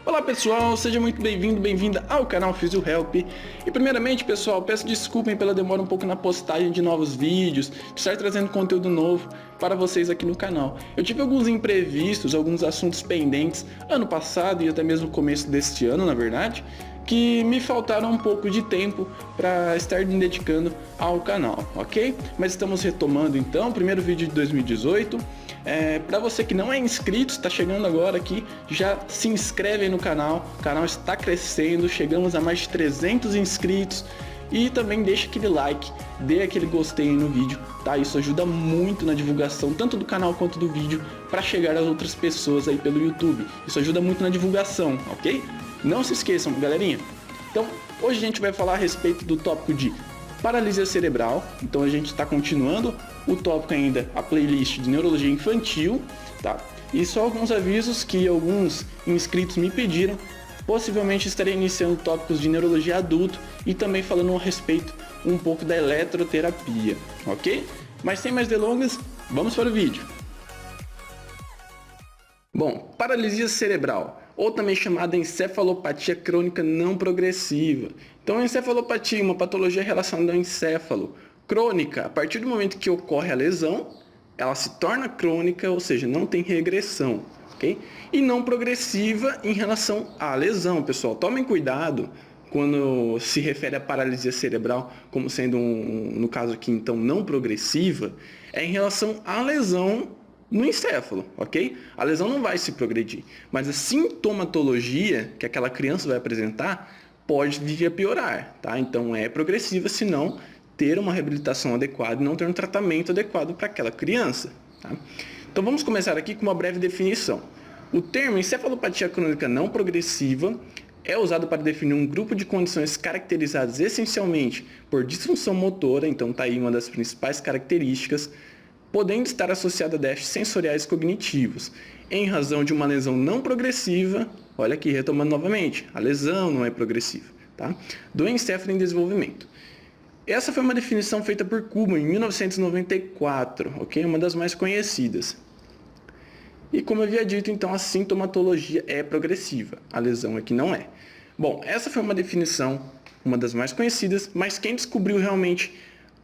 Olá pessoal, seja muito bem-vindo, bem-vinda ao canal PhysioHelp. E primeiramente pessoal, peço desculpem pela demora um pouco na postagem de novos vídeos, de estar trazendo conteúdo novo para vocês aqui no canal. Eu tive alguns imprevistos, alguns assuntos pendentes ano passado e até mesmo começo deste ano, na verdade, que me faltaram um pouco de tempo para estar me dedicando ao canal, ok? Mas estamos retomando então, o primeiro vídeo de 2018. Para você que não é inscrito, está chegando agora aqui, já se inscreve aí no canal. O canal está crescendo, chegamos a mais de 300 inscritos. E também deixa aquele like, dê aquele gostei aí no vídeo, tá? Isso ajuda muito na divulgação, tanto do canal quanto do vídeo, para chegar às outras pessoas aí pelo YouTube. Isso ajuda muito na divulgação, ok? Não se esqueçam, galerinha. Então, hoje a gente vai falar a respeito do tópico de paralisia cerebral. Então a gente está continuando o tópico ainda, a playlist de neurologia infantil, tá? E só alguns avisos que alguns inscritos me pediram. Possivelmente estarei iniciando tópicos de neurologia adulto e também falando a respeito um pouco da eletroterapia, ok? Mas sem mais delongas, vamos para o vídeo. Bom, paralisia cerebral, ou também chamada encefalopatia crônica não progressiva. Então, a encefalopatia é uma patologia relacionada ao encéfalo. Crônica, a partir do momento que ocorre a lesão, ela se torna crônica, ou seja, não tem regressão, ok? E não progressiva em relação à lesão, pessoal. Tomem cuidado quando se refere à paralisia cerebral como sendo, no caso aqui, então, não progressiva, é em relação à lesão no encéfalo, ok? A lesão não vai se progredir, mas a sintomatologia que aquela criança vai apresentar pode vir a piorar, tá? Então é progressiva se não ter uma reabilitação adequada e não ter um tratamento adequado para aquela criança, tá? Então vamos começar aqui com uma breve definição. O termo encefalopatia crônica não progressiva é usado para definir um grupo de condições caracterizadas essencialmente por disfunção motora, então está aí uma das principais características, podendo estar associada a déficits sensoriais cognitivos, em razão de uma lesão não progressiva, olha aqui, retomando novamente, a lesão não é progressiva, tá? Do encéfalo em desenvolvimento. Essa foi uma definição feita por Kuhlmann em 1994, ok? Uma das mais conhecidas. E como eu havia dito, então, a sintomatologia é progressiva, a lesão aqui não é. Bom, essa foi uma definição, uma das mais conhecidas, mas quem descobriu realmente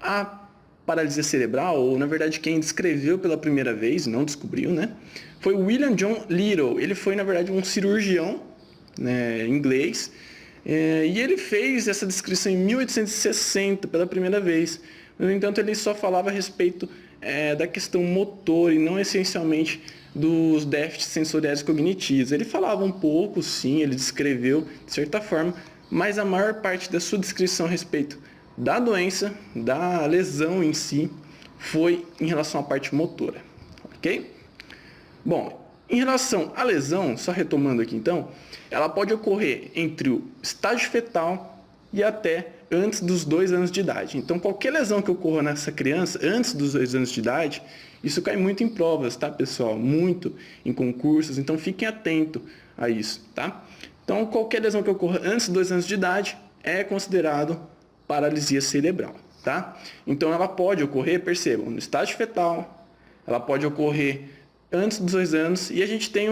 a paralisia cerebral, ou na verdade quem descreveu pela primeira vez, não descobriu, né? Foi William John Little. Ele foi na verdade um cirurgião, né, inglês, e ele fez essa descrição em 1860 pela primeira vez. No entanto, ele só falava a respeito da questão motor e não essencialmente dos déficits sensoriais cognitivos. Ele falava um pouco, sim, ele descreveu de certa forma, mas a maior parte da sua descrição a respeito da doença, da lesão em si, foi em relação à parte motora, ok? Bom, em relação à lesão, só retomando aqui então, ela pode ocorrer entre o estágio fetal e até antes dos 2 anos de idade. Então, qualquer lesão que ocorra nessa criança antes dos 2 anos de idade, isso cai muito em provas, tá, pessoal? Muito em concursos, então fiquem atentos a isso, tá? Então, qualquer lesão que ocorra antes dos 2 anos de idade é considerado paralisia cerebral, tá? Então ela pode ocorrer, percebam, no estágio fetal, ela pode ocorrer antes dos 2 anos e a gente tem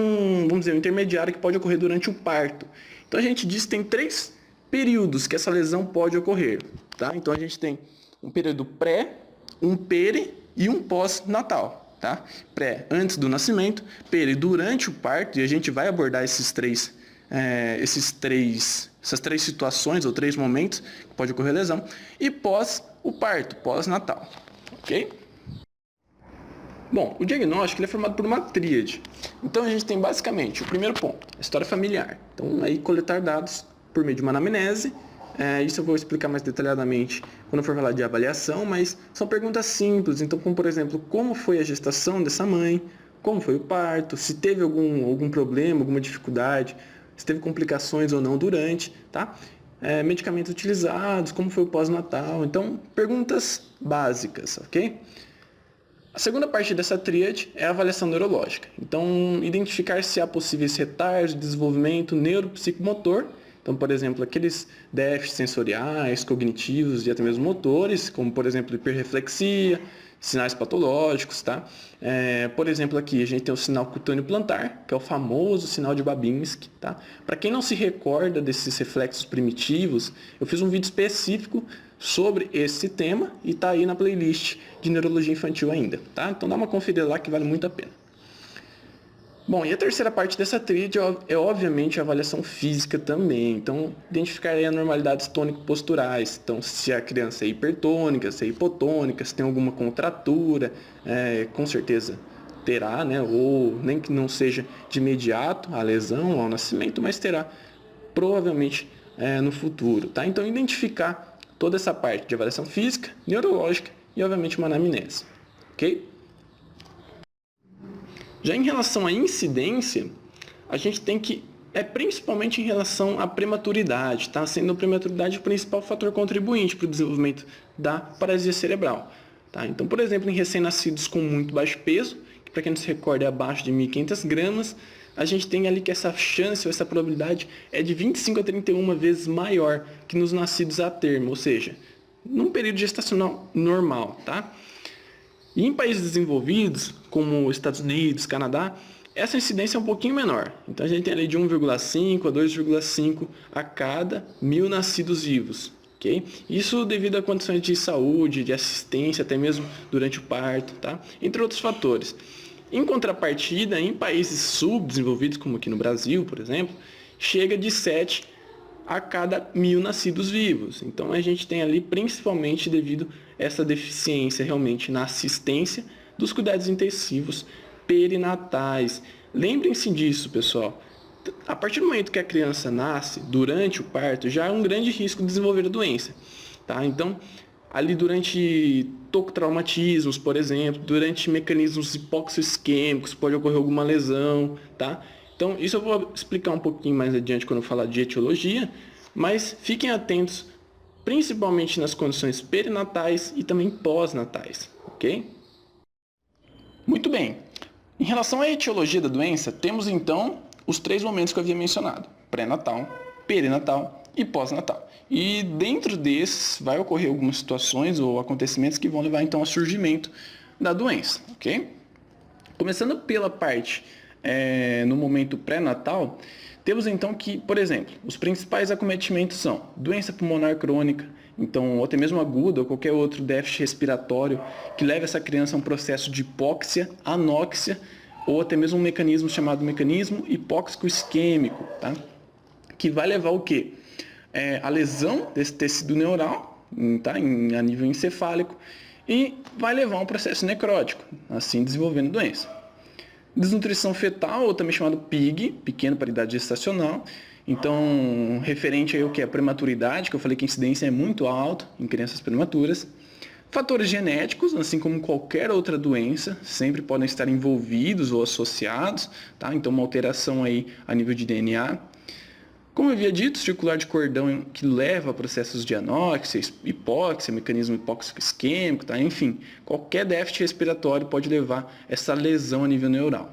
vamos dizer, um intermediário que pode ocorrer durante o parto. Então a gente diz que tem 3 períodos que essa lesão pode ocorrer, tá? Então a gente tem um período pré, um peri e um pós-natal, tá? Pré, antes do nascimento, peri, durante o parto, e a gente vai abordar essas três situações ou 3 momentos que pode ocorrer lesão, e pós o parto, pós-natal, ok? Bom, o diagnóstico ele é formado por uma tríade. Então a gente tem basicamente o primeiro ponto, a história familiar. Então aí coletar dados por meio de uma anamnese. Isso eu vou explicar mais detalhadamente quando eu for falar de avaliação, mas são perguntas simples. Então, como por exemplo, como foi a gestação dessa mãe, como foi o parto, se teve algum problema, alguma dificuldade, se teve complicações ou não durante, tá? Medicamentos utilizados, como foi o pós-natal. Então, perguntas básicas, ok? A segunda parte dessa tríade é a avaliação neurológica. Então, identificar se há possíveis retardos de desenvolvimento neuropsicomotor. Então, por exemplo, aqueles déficits sensoriais, cognitivos e até mesmo motores, como, por exemplo, hiperreflexia, sinais patológicos, tá? Por exemplo, aqui a gente tem o sinal cutâneo plantar, que é o famoso sinal de Babinski, tá? Para quem não se recorda desses reflexos primitivos, eu fiz um vídeo específico sobre esse tema e tá aí na playlist de neurologia infantil ainda, tá? Então dá uma conferida lá que vale muito a pena. Bom, e a terceira parte dessa tríade é obviamente a avaliação física também. Então, identificar aí anormalidades tônico-posturais. Então, se a criança é hipertônica, se é hipotônica, se tem alguma contratura, com certeza terá, né? Ou nem que não seja de imediato a lesão ao nascimento, mas terá provavelmente no futuro, tá? Então, identificar toda essa parte de avaliação física, neurológica e, obviamente, uma anamnese, ok? Já em relação à incidência, a gente tem que, principalmente em relação à prematuridade, tá? Sendo a prematuridade o principal fator contribuinte para o desenvolvimento da paralisia cerebral. Tá? Então, por exemplo, em recém-nascidos com muito baixo peso, que para quem não se recorda é abaixo de 1.500 gramas, a gente tem ali que essa chance ou essa probabilidade é de 25 a 31 vezes maior que nos nascidos a termo, ou seja, num período gestacional normal, tá? E em países desenvolvidos, como Estados Unidos, Canadá, essa incidência é um pouquinho menor. Então a gente tem ali de 1,5 a 2,5 a cada 1.000 nascidos vivos. Okay? Isso devido a condições de saúde, de assistência, até mesmo durante o parto, tá? Entre outros fatores. Em contrapartida, em países subdesenvolvidos, como aqui no Brasil, por exemplo, chega de 7 a cada 1.000 nascidos vivos. Então a gente tem ali principalmente devido a essa deficiência realmente na assistência dos cuidados intensivos perinatais. Lembrem-se disso, pessoal. A partir do momento que a criança nasce, durante o parto, já há um grande risco de desenvolver a doença. Tá? Então, ali durante tocotraumatismos, por exemplo, durante mecanismos hipoxoisquêmicos, pode ocorrer alguma lesão, tá? Então, isso eu vou explicar um pouquinho mais adiante quando eu falar de etiologia, mas fiquem atentos principalmente nas condições perinatais e também pós-natais, ok? Muito bem. Em relação à etiologia da doença, temos então os 3 momentos que eu havia mencionado: pré-natal, perinatal e pós-natal. E dentro desses vai ocorrer algumas situações ou acontecimentos que vão levar então ao surgimento da doença, ok? Começando pela parte no momento pré-natal, temos então que, por exemplo, os principais acometimentos são doença pulmonar crônica, então, ou até mesmo aguda, ou qualquer outro déficit respiratório que leva essa criança a um processo de hipóxia, anóxia, ou até mesmo um mecanismo chamado mecanismo hipóxico isquêmico, tá? Que vai levar o quê? A lesão desse tecido neural, tá? A nível encefálico, e vai levar a um processo necrótico, assim desenvolvendo doença. Desnutrição fetal, ou também chamado PIG, pequena para idade gestacional. Então, referente aí ao que é a prematuridade, que eu falei que a incidência é muito alta em crianças prematuras. Fatores genéticos, assim como qualquer outra doença, sempre podem estar envolvidos ou associados, tá? Então, uma alteração aí a nível de DNA. Como eu havia dito, circular de cordão que leva a processos de anóxia, hipóxia, mecanismo hipóxico isquêmico, tá? Enfim, qualquer déficit respiratório pode levar a essa lesão a nível neural.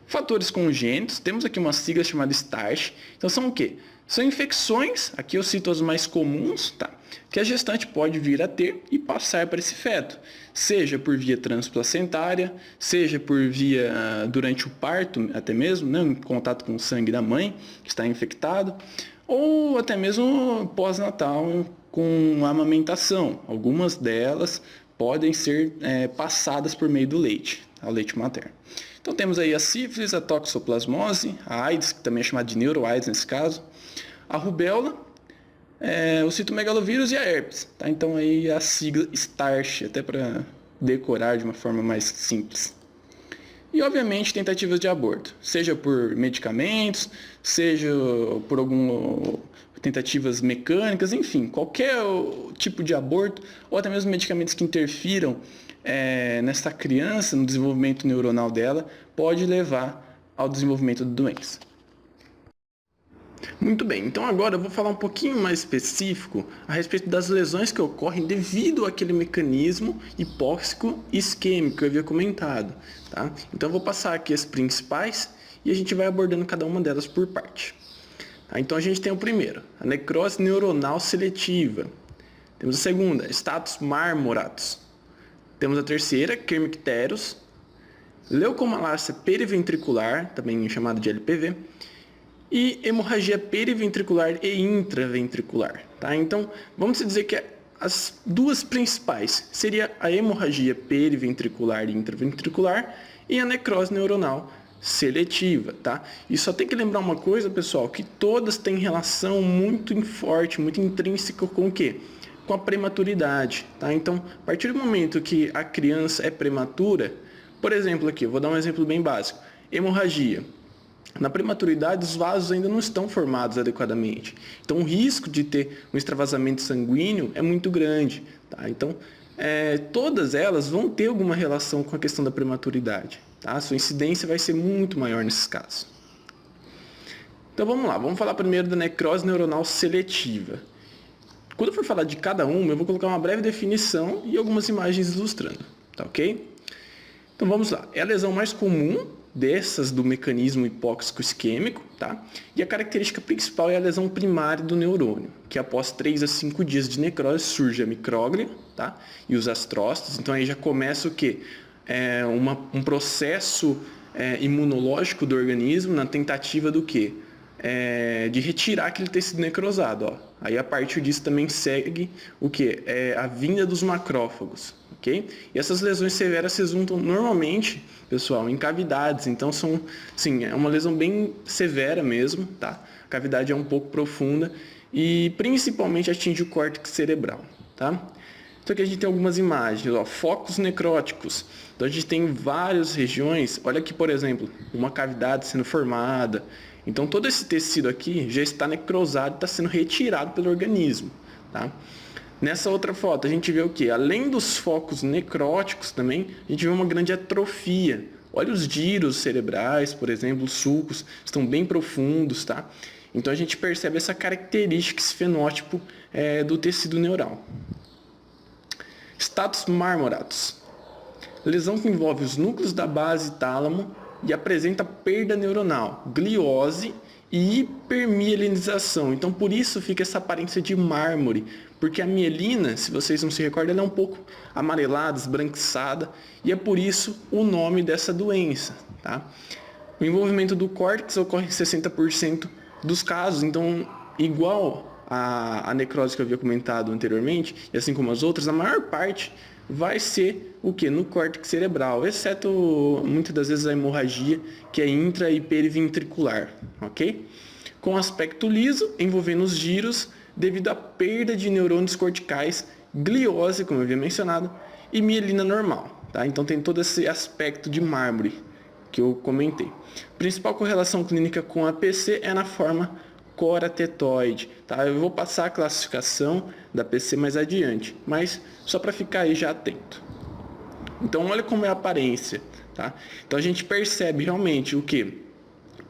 Fatores congênitos, temos aqui uma sigla chamada STARCH. Então são o quê? São infecções, aqui eu cito as mais comuns, tá? Que a gestante pode vir a ter e passar para esse feto, seja por via transplacentária, seja por via durante o parto, até mesmo, né, em contato com o sangue da mãe, que está infectado, ou até mesmo pós-natal com a amamentação. Algumas delas podem ser passadas por meio do leite, ao leite materno. Então temos aí a sífilis, a toxoplasmose, a AIDS, que também é chamada de neuroAIDS nesse caso, a rubéola, o citomegalovírus e a herpes. Tá? Então aí a sigla STARCH, até para decorar de uma forma mais simples. E obviamente tentativas de aborto, seja por medicamentos, seja por algumas tentativas mecânicas, enfim, qualquer tipo de aborto, ou até mesmo medicamentos que interfiram nessa criança, no desenvolvimento neuronal dela, pode levar ao desenvolvimento da doença. Muito bem, então agora eu vou falar um pouquinho mais específico a respeito das lesões que ocorrem devido àquele mecanismo hipóxico isquêmico que eu havia comentado. Tá? Então eu vou passar aqui as principais e a gente vai abordando cada uma delas por parte. Tá? Então a gente tem o primeiro, a necrose neuronal seletiva. Temos a segunda, status marmoratus. Temos a terceira, Kernicterus, leucomalácia periventricular, também chamada de LPV, e hemorragia periventricular e intraventricular, tá? Então, vamos dizer que as duas principais seria a hemorragia periventricular e intraventricular e a necrose neuronal seletiva, tá? E só tem que lembrar uma coisa, pessoal, que todas têm relação muito forte, muito intrínseca com o quê? Com a prematuridade, tá? Então, a partir do momento que a criança é prematura, por exemplo aqui, eu vou dar um exemplo bem básico, hemorragia. Na prematuridade, os vasos ainda não estão formados adequadamente. Então, o risco de ter um extravasamento sanguíneo é muito grande, tá? Então, todas elas vão ter alguma relação com a questão da prematuridade, tá? A sua incidência vai ser muito maior nesses casos. Então, vamos lá. Vamos falar primeiro da necrose neuronal seletiva. Quando eu for falar de cada uma, eu vou colocar uma breve definição e algumas imagens ilustrando, tá ok? Então vamos lá. É a lesão mais comum dessas do mecanismo hipóxico isquêmico, tá? E a característica principal é a lesão primária do neurônio, que após 3 a 5 dias de necrose surge a micróglia, tá? E os astrócitos. Então aí já começa o quê? Um processo imunológico do organismo na tentativa do quê? De retirar aquele tecido necrosado, ó. Aí a partir disso também segue o que? A vinda dos macrófagos, ok? E essas lesões severas se juntam normalmente, pessoal, em cavidades. Então sim, é uma lesão bem severa mesmo, tá? A cavidade é um pouco profunda e principalmente atinge o córtex cerebral, tá? Então aqui a gente tem algumas imagens, ó, focos necróticos. Então a gente tem várias regiões. Olha aqui, por exemplo, uma cavidade sendo formada. Então todo esse tecido aqui já está necrosado, está sendo retirado pelo organismo, tá? Nessa outra foto a gente vê o que? Além dos focos necróticos também, a gente vê uma grande atrofia. Olha os giros cerebrais, por exemplo, os sulcos estão bem profundos, tá? Então a gente percebe essa característica, esse fenótipo do tecido neural. Status marmoratus. Lesão que envolve os núcleos da base e tálamo e apresenta perda neuronal, gliose e hipermielinização. Então, por isso fica essa aparência de mármore, porque a mielina, se vocês não se recordam, ela é um pouco amarelada, esbranquiçada, e é por isso o nome dessa doença, tá? O envolvimento do córtex ocorre em 60% dos casos, então, igual a necrose que eu havia comentado anteriormente, e assim como as outras, a maior parte vai ser o que? No córtex cerebral, exceto muitas das vezes a hemorragia, que é intra e periventricular, ok? Com aspecto liso, envolvendo os giros, devido à perda de neurônios corticais, gliose, como eu havia mencionado, e mielina normal, tá? Então tem todo esse aspecto de mármore que eu comentei. A principal correlação clínica com a PC é na forma coratetoide, tá? Eu vou passar a classificação da PC mais adiante, mas só para ficar aí já atento. Então olha como é a aparência, tá? Então a gente percebe realmente o que?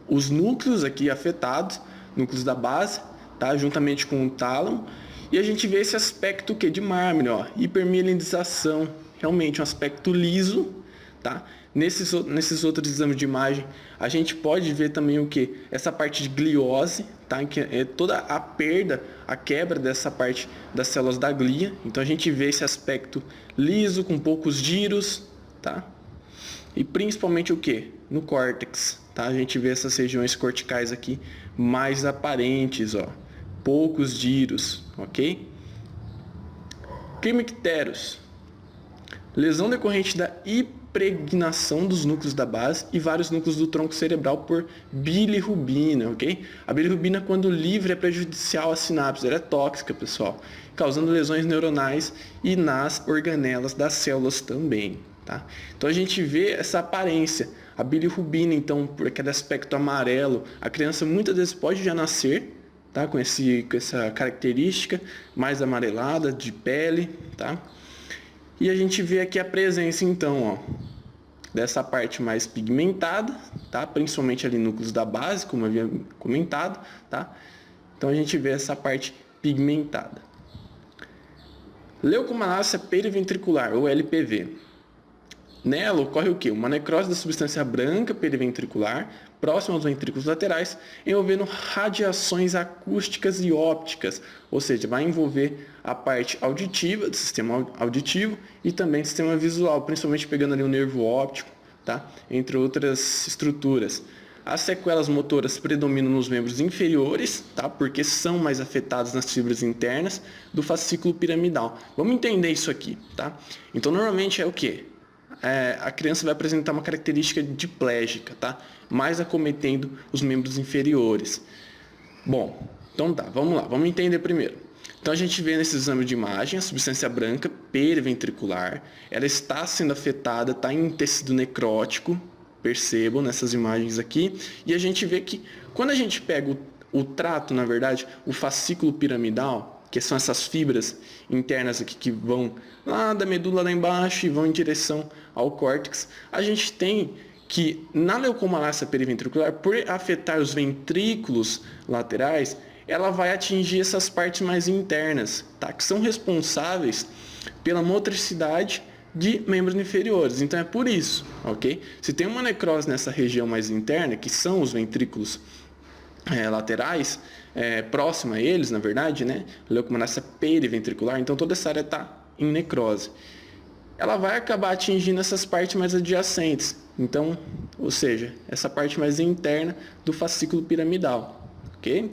Os núcleos aqui afetados, núcleos da base, tá? Juntamente com o tálamo, e a gente vê esse aspecto que de mármore, ó, hipermielinização, realmente um aspecto liso, tá? Nesses outros exames de imagem, a gente pode ver também o que? Essa parte de gliose, tá? Que é toda a perda, a quebra dessa parte das células da glia. Então a gente vê esse aspecto liso, com poucos giros, tá? E principalmente o que? No córtex, tá? A gente vê essas regiões corticais aqui mais aparentes, ó. Poucos giros, ok? Kernicterus. Lesão decorrente da impregnação dos núcleos da base e vários núcleos do tronco cerebral por bilirrubina, ok? A bilirrubina, quando livre, é prejudicial à sinapse, ela é tóxica, pessoal, causando lesões neuronais e nas organelas das células também, tá? Então a gente vê essa aparência, a bilirrubina, então, por aquele aspecto amarelo, a criança muitas vezes pode já nascer, tá? Com essa característica mais amarelada de pele, tá? E a gente vê aqui a presença, então, ó, dessa parte mais pigmentada, tá? Principalmente ali núcleos da base, como eu havia comentado, tá? Então a gente vê essa parte pigmentada. Leucomalácia periventricular, ou LPV. Nela ocorre o quê? Uma necrose da substância branca periventricular, próximo aos ventrículos laterais, envolvendo radiações acústicas e ópticas, ou seja, vai envolver a parte auditiva, do sistema auditivo e também do sistema visual, principalmente pegando ali o nervo óptico, tá? Entre outras estruturas. As sequelas motoras predominam nos membros inferiores, tá? Porque são mais afetados nas fibras internas do fascículo piramidal. Vamos entender isso aqui, tá? Então, normalmente é o quê? A criança vai apresentar uma característica diplégica, tá? Mais acometendo os membros inferiores. Bom, então tá, vamos lá, vamos entender primeiro. Então a gente vê nesse exame de imagem a substância branca periventricular, ela está sendo afetada, está em tecido necrótico, percebam nessas imagens aqui, e a gente vê que quando a gente pega o trato, na verdade, o fascículo piramidal, que são essas fibras internas aqui que vão lá da medula lá embaixo e vão em direção ao córtex, a gente tem que na leucomalácia periventricular, por afetar os ventrículos laterais, ela vai atingir essas partes mais internas, tá? Que são responsáveis pela motricidade de membros inferiores. Então é por isso, ok? Se tem uma necrose nessa região mais interna, que são os ventrículos laterais, próxima a eles, na verdade, né? Leucomalácia periventricular, então toda essa área está em necrose. Ela vai acabar atingindo essas partes mais adjacentes, então, ou seja, essa parte mais interna do fascículo piramidal, ok?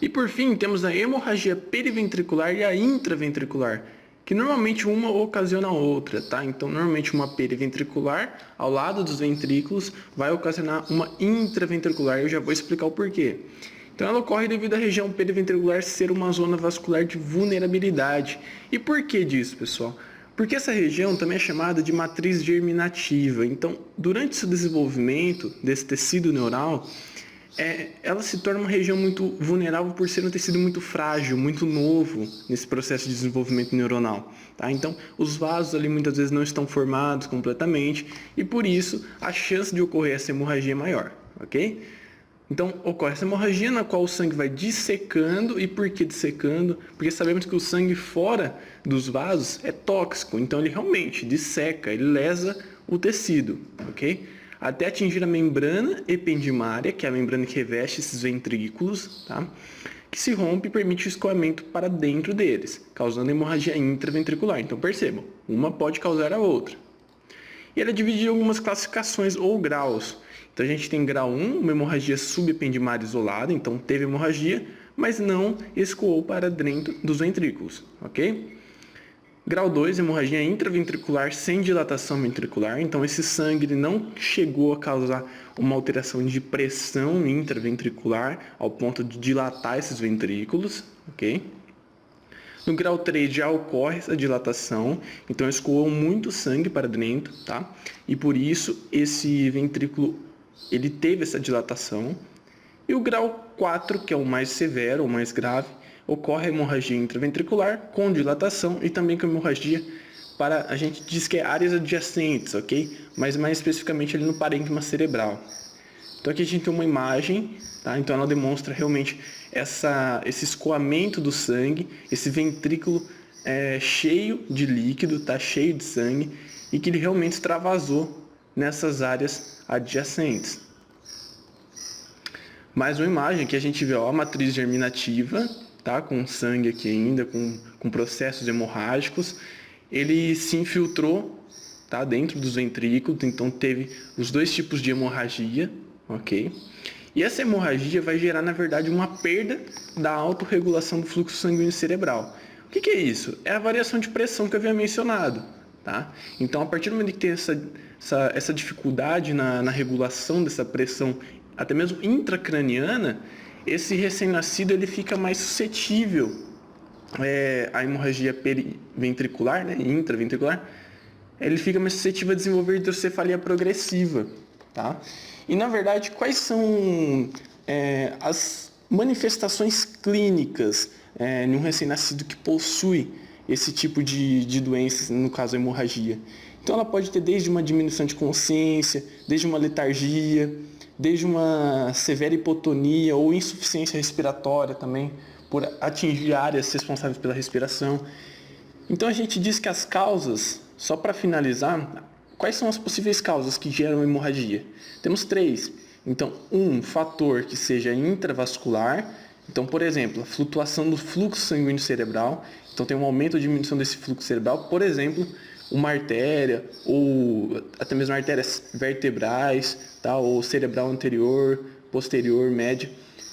E por fim, temos a hemorragia periventricular e a intraventricular, que normalmente uma ocasiona a outra, tá? Então, normalmente uma periventricular ao lado dos ventrículos vai ocasionar uma intraventricular, eu já vou explicar o porquê. Então, ela ocorre devido à região periventricular ser uma zona vascular de vulnerabilidade. E por que disso, pessoal? Porque essa região também é chamada de matriz germinativa. Então, durante o desenvolvimento desse tecido neural, ela se torna uma região muito vulnerável por ser um tecido muito frágil, muito novo nesse processo de desenvolvimento neuronal. Tá? Então, os vasos ali muitas vezes não estão formados completamente e por isso a chance de ocorrer essa hemorragia é maior, ok? Então, ocorre essa hemorragia na qual o sangue vai dissecando. E por que dissecando? Porque sabemos que o sangue fora dos vasos é tóxico, então ele realmente disseca, ele lesa o tecido, ok? Até atingir a membrana ependimária, que é a membrana que reveste esses ventrículos, tá? Que se rompe e permite o escoamento para dentro deles, causando hemorragia intraventricular. Então percebam, uma pode causar a outra. E ela é dividida em algumas classificações ou graus. Então a gente tem grau 1, uma hemorragia subependimária isolada, então teve hemorragia, mas não escoou para dentro dos ventrículos, ok? Grau 2, hemorragia intraventricular sem dilatação ventricular. Então esse sangue ele não chegou a causar uma alteração de pressão intraventricular ao ponto de dilatar esses ventrículos, ok? No grau 3 já ocorre essa dilatação, então escoou muito sangue para dentro, tá? E por isso esse ventrículo ele teve essa dilatação. E o grau 4, que é o mais severo, o mais grave, ocorre a hemorragia intraventricular com dilatação e também com hemorragia para, a gente diz que é áreas adjacentes, ok? Mas mais especificamente ali no parênquima cerebral. Então aqui a gente tem uma imagem, tá? Então ela demonstra realmente esse escoamento do sangue, esse ventrículo cheio de líquido, tá? Cheio de sangue, e que ele realmente extravasou nessas áreas adjacentes. Mais uma imagem que a gente vê a matriz germinativa, tá? Com sangue aqui ainda, com processos hemorrágicos. Ele se infiltrou, tá? Dentro dos ventrículos, então teve os dois tipos de hemorragia, ok? E essa hemorragia vai gerar, na verdade, uma perda da autorregulação do fluxo sanguíneo cerebral. O que é isso? É a variação de pressão que eu havia mencionado, tá? Então, a partir do momento que tem essa dificuldade na regulação dessa pressão, até mesmo intracraniana, esse recém-nascido ele fica mais suscetível à hemorragia periventricular, né, intraventricular, ele fica mais suscetível a desenvolver hidrocefalia progressiva, tá? E na verdade, quais são as manifestações clínicas em um recém-nascido que possui esse tipo de doenças, no caso a hemorragia? Então ela pode ter desde uma diminuição de consciência, desde uma letargia, desde uma severa hipotonia ou insuficiência respiratória também, por atingir áreas responsáveis pela respiração. Então a gente diz que as causas, só para finalizar, quais são as possíveis causas que geram hemorragia? Temos 3, Então, um fator que seja intravascular, então, por exemplo, a flutuação do fluxo sanguíneo cerebral, então tem um aumento ou diminuição desse fluxo cerebral, por exemplo, uma artéria ou até mesmo artérias vertebrais, tá? Ou cerebral anterior, posterior, média,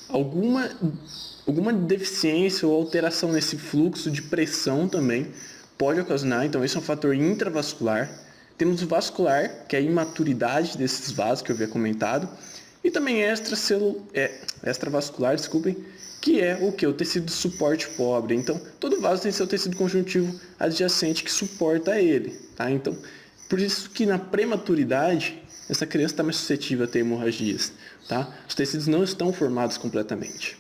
alguma deficiência ou alteração nesse fluxo de pressão também pode ocasionar, então esse é um fator intravascular. Temos o vascular, que é a imaturidade desses vasos que eu havia comentado, e também extravascular, desculpem, que é o que? O tecido de suporte pobre. Então, todo vaso tem seu tecido conjuntivo adjacente que suporta ele, tá? Então, por isso que na prematuridade, essa criança está mais suscetível a ter hemorragias, tá? Os tecidos não estão formados completamente.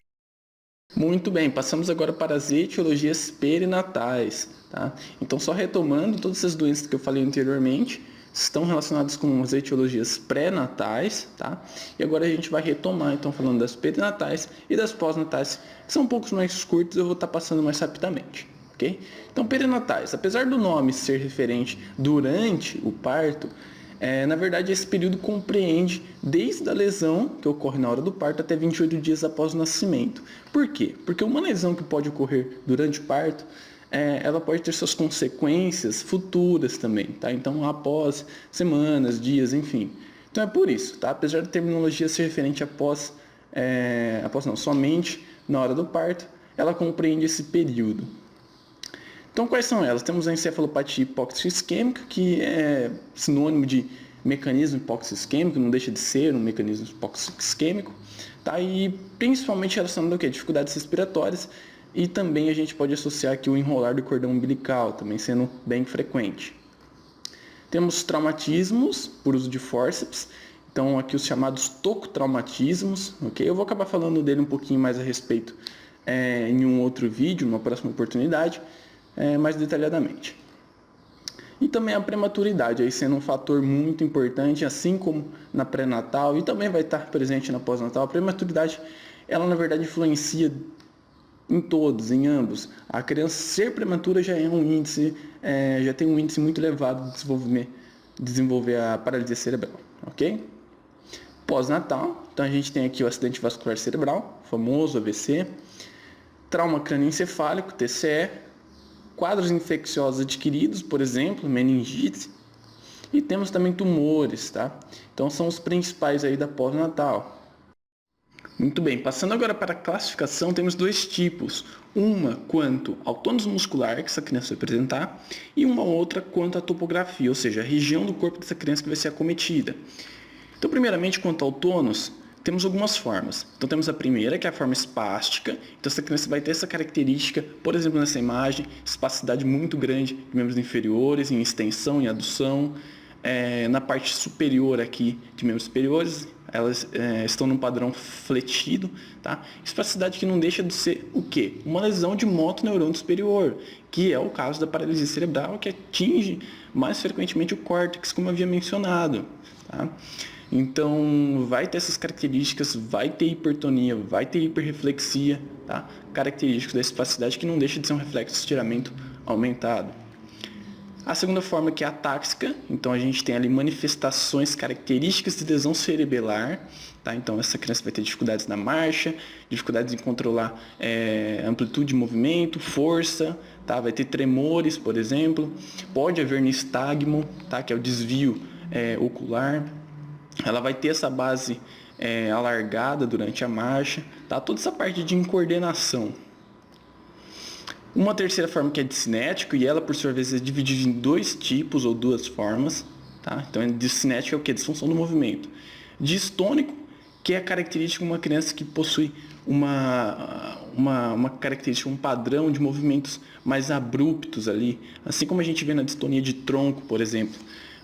Muito bem, passamos agora para as etiologias perinatais, tá? Então, só retomando, todas essas doenças que eu falei anteriormente estão relacionadas com as etiologias pré-natais, tá? E agora a gente vai retomar, então, falando das perinatais e das pós-natais, que são um pouco mais curtos, eu vou estar passando mais rapidamente, ok? Então, perinatais, apesar do nome ser referente durante o parto, na verdade, esse período compreende desde a lesão, que ocorre na hora do parto, até 28 dias após o nascimento. Por quê? Porque uma lesão que pode ocorrer durante o parto, ela pode ter suas consequências futuras também, tá? Então, após semanas, dias, enfim. Então, é por isso, tá? Apesar da terminologia ser referente somente na hora do parto, ela compreende esse período. Então, quais são elas? Temos a encefalopatia hipóxico-isquêmica, que é sinônimo de mecanismo hipóxico-isquêmico, não deixa de ser um mecanismo hipóxico-isquêmico, tá? E principalmente relacionado ao quê? Dificuldades respiratórias, e também a gente pode associar aqui o enrolar do cordão umbilical, também sendo bem frequente. Temos traumatismos por uso de fórceps, então aqui os chamados tocotraumatismos, ok? Eu vou acabar falando dele um pouquinho mais a respeito em um outro vídeo, numa próxima oportunidade, mais detalhadamente. E também a prematuridade, aí sendo um fator muito importante, assim como na pré-natal e também vai estar presente na pós-natal. A prematuridade, ela na verdade influencia em todos, em ambos. A criança ser prematura já já tem um índice muito elevado de desenvolver a paralisia cerebral, ok? Pós-natal, então a gente tem aqui o acidente vascular cerebral, famoso AVC, trauma crânioencefálico, TCE, quadros infecciosos adquiridos, por exemplo, meningite, e temos também tumores, tá? Então são os principais aí da pós-natal. Muito bem, passando agora para a classificação, temos dois tipos. Uma quanto ao tônus muscular que essa criança vai apresentar e uma outra quanto à topografia, ou seja, a região do corpo dessa criança que vai ser acometida. Então, primeiramente, quanto ao tônus, temos algumas formas. Então, temos a primeira, que é a forma espástica. Então, essa criança vai ter essa característica, por exemplo, nessa imagem, espasticidade muito grande de membros inferiores, em extensão, em adução. Na parte superior aqui de membros superiores, elas estão num padrão fletido, tá? Espasticidade que não deixa de ser o quê? Uma lesão de motoneurônio superior, que é o caso da paralisia cerebral, que atinge mais frequentemente o córtex, como eu havia mencionado, tá? Então, vai ter essas características, vai ter hipertonia, vai ter hiperreflexia, tá? Características da espasticidade que não deixa de ser um reflexo de estiramento aumentado. A segunda forma que é a atáxica, então a gente tem ali manifestações características de lesão cerebelar, tá? Então essa criança vai ter dificuldades na marcha, dificuldades em controlar amplitude de movimento, força, tá? Vai ter tremores, por exemplo, pode haver nistagmo, tá? Que é o desvio ocular, ela vai ter essa base alargada durante a marcha, tá? Toda essa parte de incoordenação. Uma terceira forma que é discinético, e ela por sua vez é dividida em dois tipos ou duas formas, tá? Então, discinético é o que? Disfunção do movimento. Distônico, que é a característica de uma criança que possui uma característica, um padrão de movimentos mais abruptos ali, assim como a gente vê na distonia de tronco, por exemplo.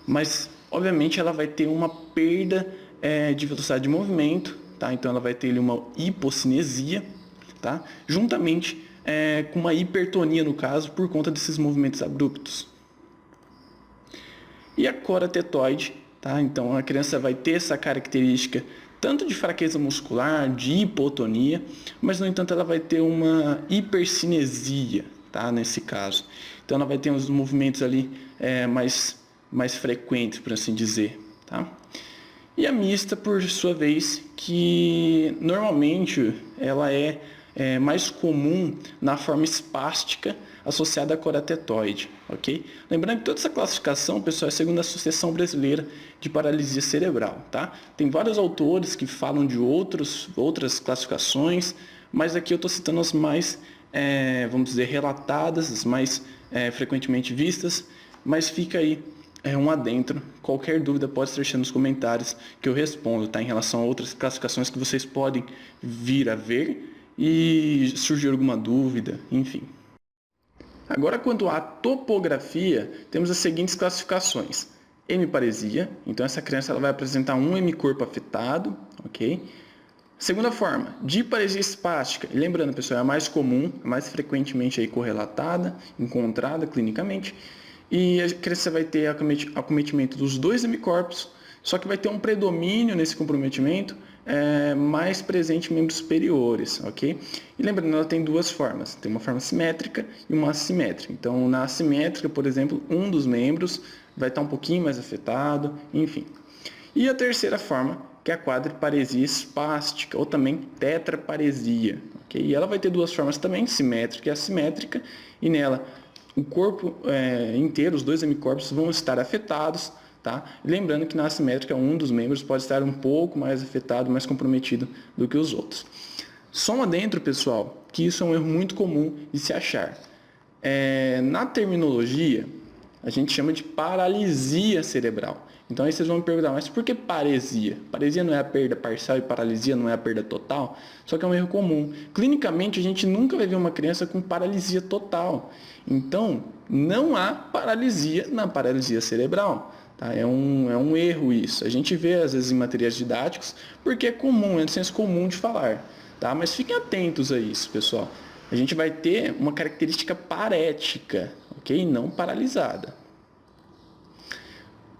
Mas, obviamente, ela vai ter uma perda de velocidade de movimento, tá? Então, ela vai ter ali uma hipocinesia, tá? Juntamente com uma hipertonia, no caso, por conta desses movimentos abruptos. E a cora tetoide, tá? Então a criança vai ter essa característica tanto de fraqueza muscular, de hipotonia, mas no entanto ela vai ter uma hipercinesia, tá? Nesse caso. Então ela vai ter uns movimentos ali mais frequentes, por assim dizer, tá? E a mista, por sua vez, que normalmente ela é mais comum na forma espástica associada à coratetoide, ok? Lembrando que toda essa classificação, pessoal, é segundo a Associação Brasileira de Paralisia Cerebral, tá? Tem vários autores que falam de outras classificações, mas aqui eu estou citando as mais, vamos dizer, relatadas, as mais frequentemente vistas, mas fica aí um adentro. Qualquer dúvida pode deixar nos comentários que eu respondo, tá? Em relação a outras classificações que vocês podem vir a ver e surgir alguma dúvida, enfim. Agora, quanto à topografia, temos as seguintes classificações. Hemiparesia, então essa criança ela vai apresentar um hemicorpo afetado, ok? Segunda forma, diparesia espástica. E lembrando, pessoal, é a mais comum, é mais frequentemente aí correlatada, encontrada clinicamente. E a criança vai ter acometimento dos dois hemicorpos, só que vai ter um predomínio nesse comprometimento mais presente em membros superiores, ok? E lembrando, ela tem duas formas, tem uma forma simétrica e uma assimétrica. Então, na assimétrica, por exemplo, um dos membros vai estar um pouquinho mais afetado, enfim. E a terceira forma, que é a quadriparesia espástica, ou também tetraparesia, ok? E ela vai ter duas formas também, simétrica e assimétrica, e nela o corpo inteiro, os dois hemicorpos vão estar afetados, tá? Lembrando que na assimétrica um dos membros pode estar um pouco mais afetado, mais comprometido do que os outros. Só um adentro, pessoal, que isso é um erro muito comum de se achar. Na terminologia, a gente chama de paralisia cerebral. Então aí vocês vão me perguntar, mas por que paresia? Paresia não é a perda parcial e paralisia não é a perda total? Só que é um erro comum. Clinicamente, a gente nunca vai ver uma criança com paralisia total. Então, não há paralisia na paralisia cerebral. Tá? É um erro isso. A gente vê, às vezes, em materiais didáticos, porque é comum, é de senso comum de falar. Tá? Mas fiquem atentos a isso, pessoal. A gente vai ter uma característica parética, ok? Não paralisada.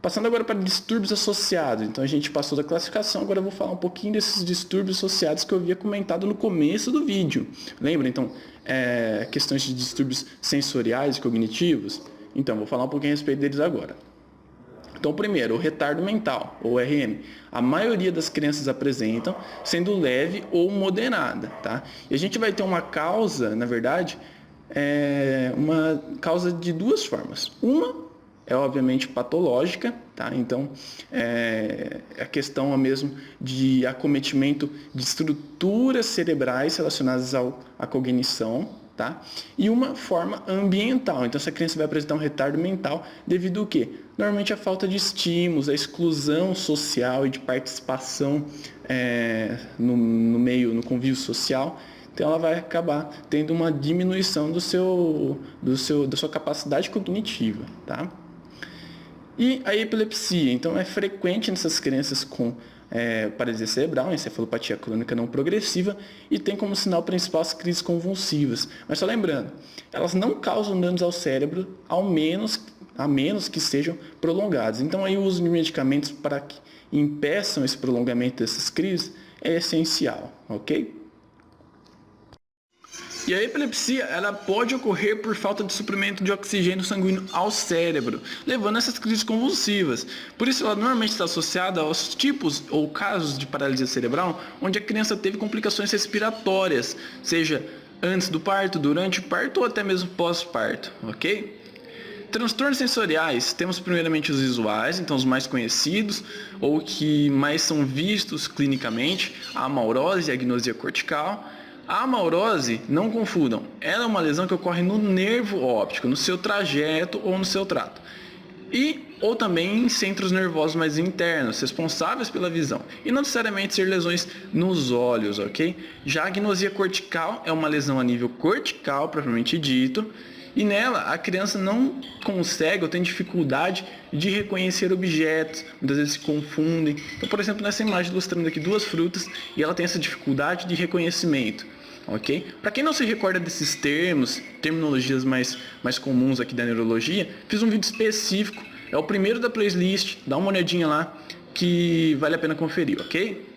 Passando agora para distúrbios associados. Então a gente passou da classificação, agora eu vou falar um pouquinho desses distúrbios associados que eu havia comentado no começo do vídeo. Lembra, então, questões de distúrbios sensoriais e cognitivos? Então, vou falar um pouquinho a respeito deles agora. Então, primeiro, o retardo mental, ou RM. A maioria das crianças apresentam, sendo leve ou moderada, tá? E a gente vai ter uma causa, na verdade, uma causa de duas formas. Uma é obviamente patológica, tá? Então a questão mesmo de acometimento de estruturas cerebrais relacionadas à cognição, tá? E uma forma ambiental. Então essa criança vai apresentar um retardo mental devido ao quê? Normalmente a falta de estímulos, a exclusão social e de participação no meio, no convívio social. Então ela vai acabar tendo uma diminuição da sua capacidade cognitiva, tá? E a epilepsia, então é frequente nessas crianças com paralisia cerebral, encefalopatia crônica não progressiva, e tem como sinal principal as crises convulsivas. Mas só lembrando, elas não causam danos ao cérebro, a menos que sejam prolongados. Então aí o uso de medicamentos para que impeçam esse prolongamento dessas crises é essencial, ok? E a epilepsia ela pode ocorrer por falta de suprimento de oxigênio sanguíneo ao cérebro, levando a essas crises convulsivas. Por isso ela normalmente está associada aos tipos ou casos de paralisia cerebral onde a criança teve complicações respiratórias, seja antes do parto, durante o parto ou até mesmo pós-parto, ok? Transtornos sensoriais, temos primeiramente os visuais, então os mais conhecidos ou que mais são vistos clinicamente, a amaurose e a agnosia cortical. A amaurose, não confundam, ela é uma lesão que ocorre no nervo óptico, no seu trajeto ou no seu trato. Ou também em centros nervosos mais internos, responsáveis pela visão. E não necessariamente ser lesões nos olhos, ok? Já a agnosia cortical é uma lesão a nível cortical, propriamente dito. E nela, a criança não consegue ou tem dificuldade de reconhecer objetos, muitas vezes se confundem. Então, por exemplo, nessa imagem ilustrando aqui duas frutas e ela tem essa dificuldade de reconhecimento. Ok? Para quem não se recorda desses terminologias mais comuns aqui da neurologia, fiz um vídeo específico, é o primeiro da playlist, dá uma olhadinha lá que vale a pena conferir, ok?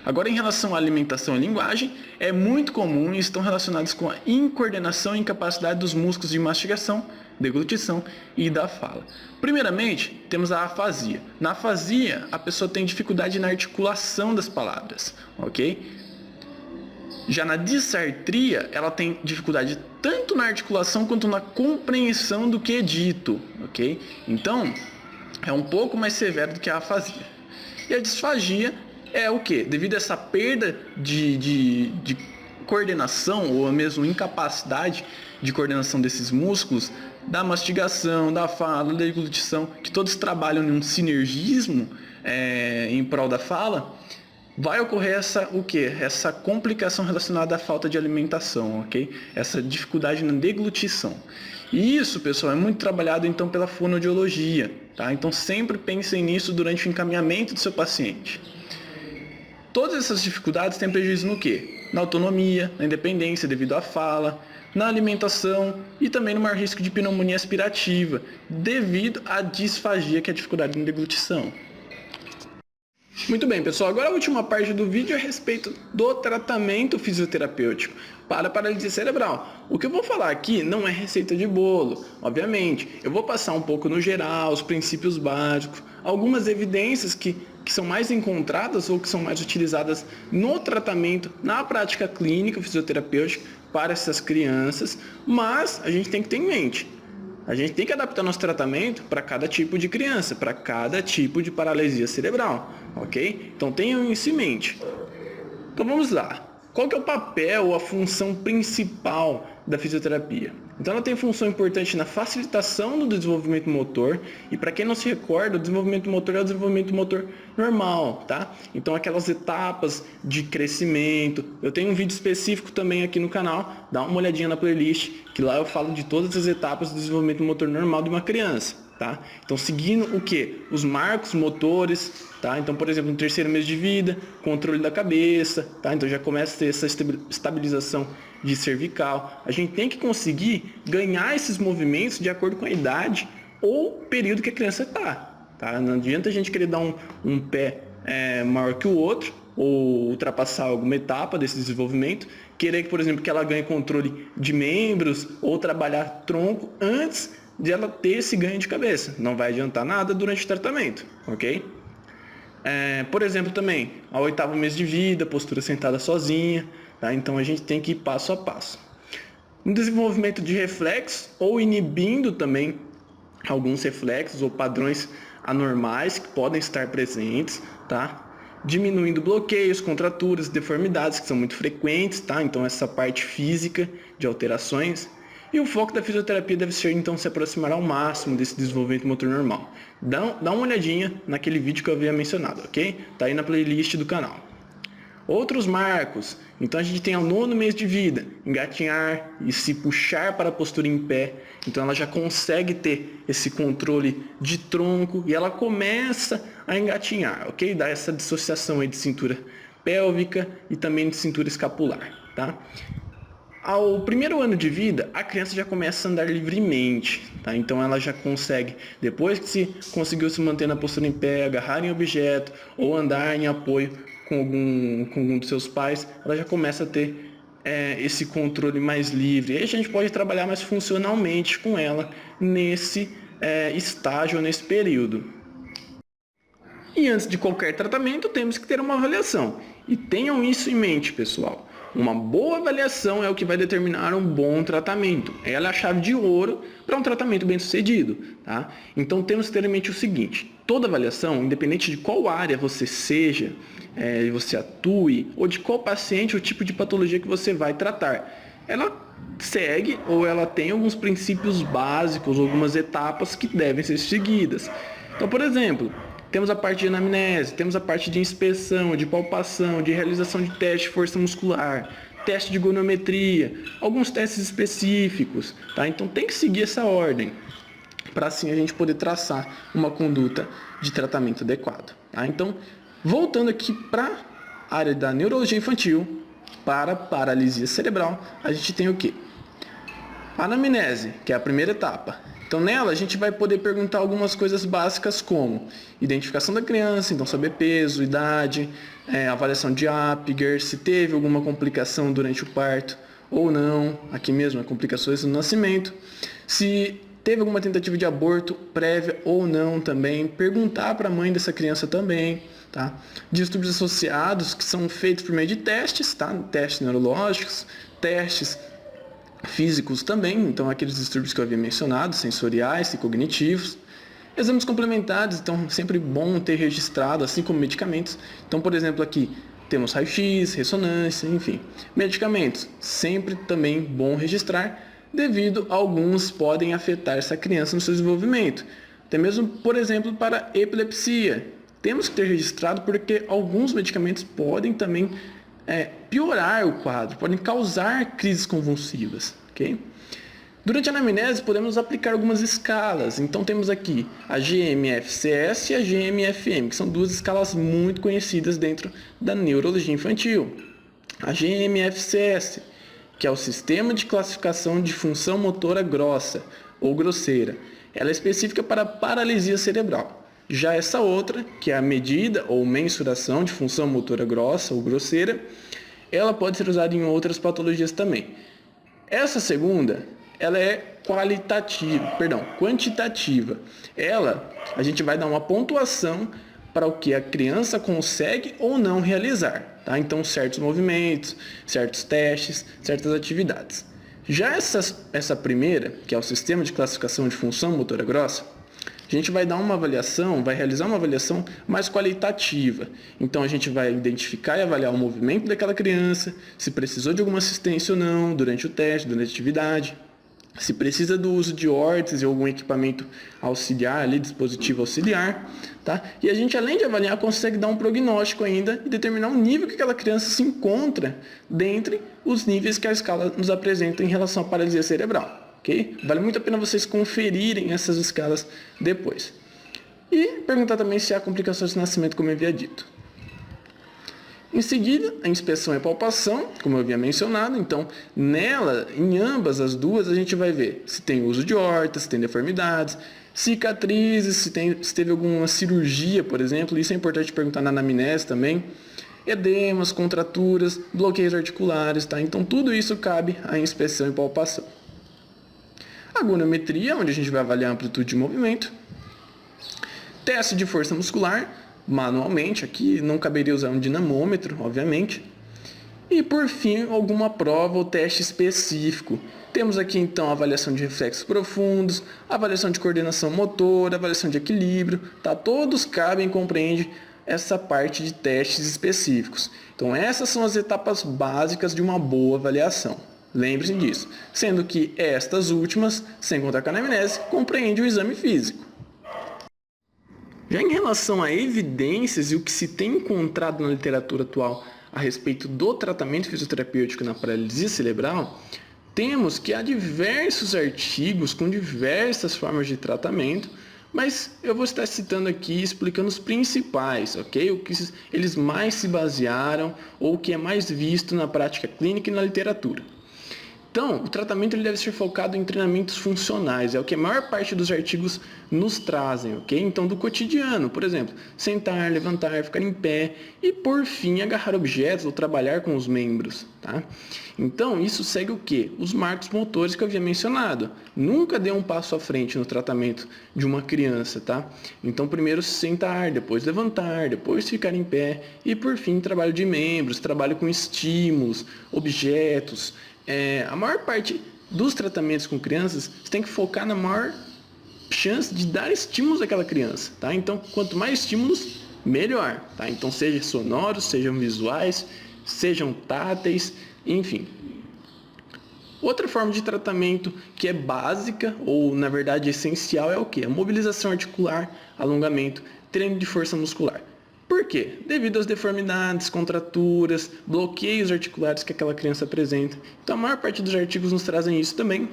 Agora, em relação à alimentação e linguagem, é muito comum e estão relacionados com a incoordenação e incapacidade dos músculos de mastigação, deglutição e da fala. Primeiramente, temos a afasia. Na afasia, a pessoa tem dificuldade na articulação das palavras, ok? Já na disartria, ela tem dificuldade tanto na articulação quanto na compreensão do que é dito, ok? Então, é um pouco mais severo do que a afasia. E a disfagia é o quê? Devido a essa perda de coordenação ou mesmo incapacidade de coordenação desses músculos, da mastigação, da fala, da deglutição, que todos trabalham em um sinergismo em prol da fala, vai ocorrer essa complicação relacionada à falta de alimentação, ok? Essa dificuldade na deglutição. E isso, pessoal, é muito trabalhado então pela fonoaudiologia, tá? Então sempre pensem nisso durante o encaminhamento do seu paciente. Todas essas dificuldades têm prejuízo no quê? Na autonomia, na independência devido à fala, na alimentação e também no maior risco de pneumonia aspirativa, devido à disfagia, que é a dificuldade na deglutição. Muito bem, pessoal, agora a última parte do vídeo é a respeito do tratamento fisioterapêutico para paralisia cerebral. O que eu vou falar aqui não é receita de bolo, obviamente. Eu vou passar um pouco no geral, os princípios básicos, algumas evidências que são mais encontradas ou que são mais utilizadas no tratamento, na prática clínica fisioterapêutica para essas crianças, mas a gente tem que ter em mente. A gente tem que adaptar nosso tratamento para cada tipo de criança, para cada tipo de paralisia cerebral, ok? Então tenham isso em mente. Então vamos lá. Qual que é o papel ou a função principal da fisioterapia? Então ela tem função importante na facilitação do desenvolvimento motor, e para quem não se recorda, o desenvolvimento motor é o desenvolvimento motor normal, tá? Então aquelas etapas de crescimento, eu tenho um vídeo específico também aqui no canal, dá uma olhadinha na playlist, que lá eu falo de todas as etapas do desenvolvimento motor normal de uma criança, tá? Então seguindo o que? Os marcos motores, tá? Então, por exemplo, no terceiro mês de vida, controle da cabeça, tá? Então já começa a ter essa estabilização de cervical. A gente tem que conseguir ganhar esses movimentos de acordo com a idade ou período que a criança está, tá? Não adianta a gente querer dar um pé maior que o outro ou ultrapassar alguma etapa desse desenvolvimento, querer, por exemplo, que ela ganhe controle de membros ou trabalhar tronco antes de ela ter esse ganho de cabeça. Não vai adiantar nada durante o tratamento, ok? Por exemplo, também, ao 8º mês de vida, postura sentada sozinha, tá? Então a gente tem que ir passo a passo. No desenvolvimento de reflexos, ou inibindo também alguns reflexos ou padrões anormais que podem estar presentes, tá? Diminuindo bloqueios, contraturas, deformidades que são muito frequentes, tá? Então essa parte física de alterações. E o foco da fisioterapia deve ser, então, se aproximar ao máximo desse desenvolvimento motor normal. Dá uma olhadinha naquele vídeo que eu havia mencionado, ok? Tá aí na playlist do canal. Outros marcos. Então, a gente tem ao 9º mês de vida, engatinhar e se puxar para a postura em pé. Então, ela já consegue ter esse controle de tronco e ela começa a engatinhar, ok? Dá essa dissociação aí de cintura pélvica e também de cintura escapular, tá? Ao 1º ano de vida, a criança já começa a andar livremente, tá? Então ela já consegue, depois que conseguiu se manter na postura em pé, agarrar em objeto ou andar em apoio com algum dos seus pais, ela já começa a ter esse controle mais livre. E aí a gente pode trabalhar mais funcionalmente com ela nesse estágio, nesse período. E antes de qualquer tratamento, temos que ter uma avaliação. E tenham isso em mente, pessoal. Uma boa avaliação é o que vai determinar um bom tratamento. Ela é a chave de ouro para um tratamento bem sucedido, tá? Então temos que ter em mente o seguinte: toda avaliação, independente de qual área você seja, você atue, ou de qual paciente ou tipo de patologia que você vai tratar, ela segue ou ela tem alguns princípios básicos, algumas etapas que devem ser seguidas. Então, por exemplo, temos a parte de anamnese, temos a parte de inspeção, de palpação, de realização de teste de força muscular, teste de goniometria, alguns testes específicos, tá? Então tem que seguir essa ordem, para assim a gente poder traçar uma conduta de tratamento adequado, tá? Então, voltando aqui para a área da neurologia infantil, para paralisia cerebral, a gente tem o quê? A anamnese, que é a primeira etapa. Então nela a gente vai poder perguntar algumas coisas básicas como identificação da criança, então saber peso, idade, avaliação de Apgar, se teve alguma complicação durante o parto ou não, aqui mesmo, complicações no nascimento, se teve alguma tentativa de aborto prévia ou não também, perguntar para a mãe dessa criança também, tá? Distúrbios associados que são feitos por meio de testes, tá? Testes neurológicos, testes físicos também, então aqueles distúrbios que eu havia mencionado, sensoriais e cognitivos. Exames complementares, então sempre bom ter registrado, assim como medicamentos. Então, por exemplo, aqui temos raio-x, ressonância, enfim. Medicamentos, sempre também bom registrar, devido a alguns podem afetar essa criança no seu desenvolvimento. Até mesmo, por exemplo, para epilepsia. Temos que ter registrado porque alguns medicamentos podem também piorar o quadro, podem causar crises convulsivas, ok? Durante a anamnese, podemos aplicar algumas escalas. Então, temos aqui a GMFCS e a GMFM, que são duas escalas muito conhecidas dentro da neurologia infantil. A GMFCS, que é o Sistema de Classificação de Função Motora Grossa ou Grosseira, ela é específica para paralisia cerebral. Já essa outra, que é a medida ou mensuração de função motora grossa ou grosseira, ela pode ser usada em outras patologias também. Essa segunda, ela é quantitativa. A gente vai dar uma pontuação para o que a criança consegue ou não realizar, tá? Então, certos movimentos, certos testes, certas atividades. Já essa primeira, que é o Sistema de Classificação de Função Motora Grossa, a gente vai realizar uma avaliação mais qualitativa. Então, a gente vai identificar e avaliar o movimento daquela criança, se precisou de alguma assistência ou não durante o teste, durante a atividade, se precisa do uso de órteses ou algum equipamento auxiliar, dispositivo auxiliar, tá? E a gente, além de avaliar, consegue dar um prognóstico ainda e determinar o nível que aquela criança se encontra dentre os níveis que a escala nos apresenta em relação à paralisia cerebral. Okay? Vale muito a pena vocês conferirem essas escalas depois. E perguntar também se há complicações de nascimento, como eu havia dito. Em seguida, a inspeção e palpação, como eu havia mencionado. Então, em ambas as duas, a gente vai ver se tem uso de horta, se tem deformidades, cicatrizes, se teve alguma cirurgia, por exemplo. Isso é importante perguntar na anamnese também. Edemas, contraturas, bloqueios articulares, tá? Então, tudo isso cabe à inspeção e palpação. A goniometria, onde a gente vai avaliar a amplitude de movimento. Teste de força muscular, manualmente. Aqui não caberia usar um dinamômetro, obviamente. E, por fim, alguma prova ou teste específico. Temos aqui, então, a avaliação de reflexos profundos, avaliação de coordenação motora, avaliação de equilíbrio. Tá? Todos cabem e compreendem essa parte de testes específicos. Então, essas são as etapas básicas de uma boa avaliação. Lembre-se disso, sendo que estas últimas, sem contar com a anamnese, compreendem o exame físico. Já em relação a evidências e o que se tem encontrado na literatura atual a respeito do tratamento fisioterapêutico na paralisia cerebral, temos que há diversos artigos com diversas formas de tratamento, mas eu vou estar citando aqui, explicando os principais, ok? O que eles mais se basearam ou o que é mais visto na prática clínica e na literatura. Então, o tratamento ele deve ser focado em treinamentos funcionais, é o que a maior parte dos artigos nos trazem, ok? Então, do cotidiano, por exemplo, sentar, levantar, ficar em pé e, por fim, agarrar objetos ou trabalhar com os membros, tá? Então, isso segue o quê? Os marcos motores que eu havia mencionado. Nunca dê um passo à frente no tratamento de uma criança, tá? Então, primeiro sentar, depois levantar, depois ficar em pé e, por fim, trabalho de membros, trabalho com estímulos, objetos. A maior parte dos tratamentos com crianças, você tem que focar na maior chance de dar estímulos àquela criança, tá? Então, quanto mais estímulos, melhor, tá? Então, sejam sonoros, sejam visuais, sejam táteis, enfim. Outra forma de tratamento que é básica, ou na verdade essencial, é o quê? A mobilização articular, alongamento, treino de força muscular. Por quê? Devido às deformidades, contraturas, bloqueios articulares que aquela criança apresenta. Então, a maior parte dos artigos nos trazem isso também.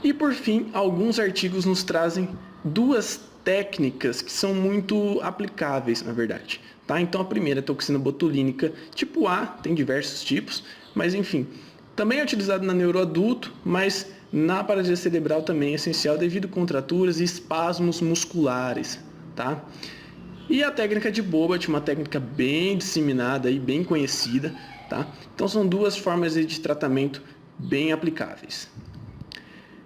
E, por fim, alguns artigos nos trazem duas técnicas que são muito aplicáveis, na verdade. Tá? Então, a primeira é a toxina botulínica tipo A, tem diversos tipos, mas enfim. Também é utilizado na neuroadulto, mas na paralisia cerebral também é essencial devido a contraturas e espasmos musculares, tá? E a técnica de Bobat, uma técnica bem disseminada e bem conhecida, tá? Então são duas formas de tratamento bem aplicáveis.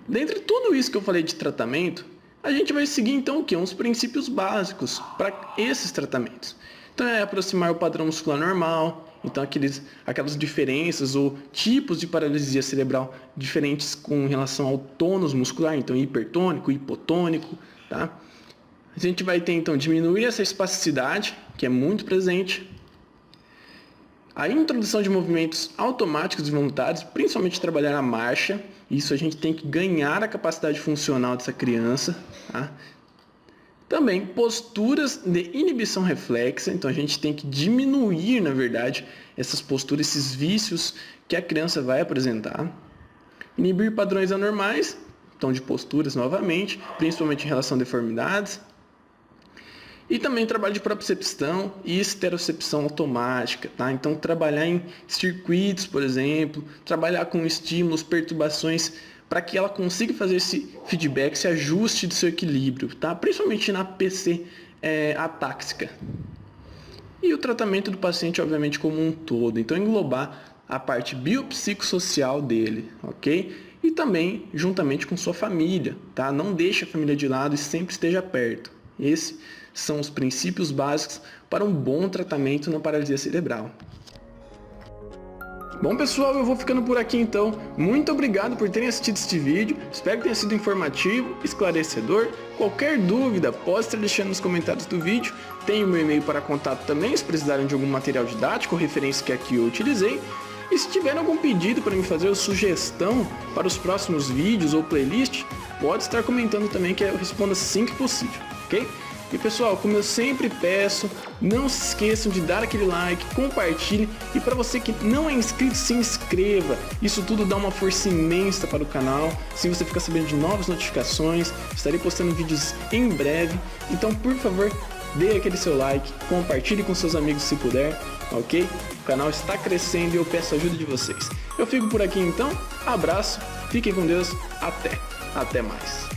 Dentre tudo isso que eu falei de tratamento, a gente vai seguir então o que? Uns princípios básicos para esses tratamentos. Então é aproximar o padrão muscular normal, então aquelas diferenças ou tipos de paralisia cerebral diferentes com relação ao tônus muscular, então hipertônico, hipotônico, tá? A gente vai ter então diminuir essa espasticidade, que é muito presente, a introdução de movimentos automáticos e voluntários, principalmente trabalhar a marcha. Isso a gente tem que ganhar a capacidade funcional dessa criança. Tá? Também posturas de inibição reflexa. Então a gente tem que diminuir, na verdade, essas posturas, esses vícios que a criança vai apresentar. Inibir padrões anormais, então de posturas novamente, principalmente em relação a deformidades. E também trabalho de propriocepção e esterocepção automática, tá? Então trabalhar em circuitos, por exemplo, trabalhar com estímulos, perturbações, para que ela consiga fazer esse feedback, esse ajuste do seu equilíbrio, tá? Principalmente na PC atáxica. E o tratamento do paciente, obviamente, como um todo. Então englobar a parte biopsicossocial dele, ok? E também juntamente com sua família, tá? Não deixe a família de lado e sempre esteja perto. Esses são os princípios básicos para um bom tratamento na paralisia cerebral. Bom pessoal, eu vou ficando por aqui então. Muito obrigado por terem assistido este vídeo. Espero que tenha sido informativo, esclarecedor. Qualquer dúvida pode estar deixando nos comentários do vídeo. Tem o meu e-mail para contato também, se precisarem de algum material didático ou referência que aqui eu utilizei. E se tiverem algum pedido para me fazer ou sugestão para os próximos vídeos ou playlist, pode estar comentando também que eu respondo assim que possível, ok? E pessoal, como eu sempre peço, não se esqueçam de dar aquele like, compartilhe e para você que não é inscrito, se inscreva. Isso tudo dá uma força imensa para o canal, assim você fica sabendo de novas notificações, estarei postando vídeos em breve. Então por favor, dê aquele seu like, compartilhe com seus amigos se puder, ok? O canal está crescendo e eu peço a ajuda de vocês. Eu fico por aqui então, abraço, fiquem com Deus, até mais.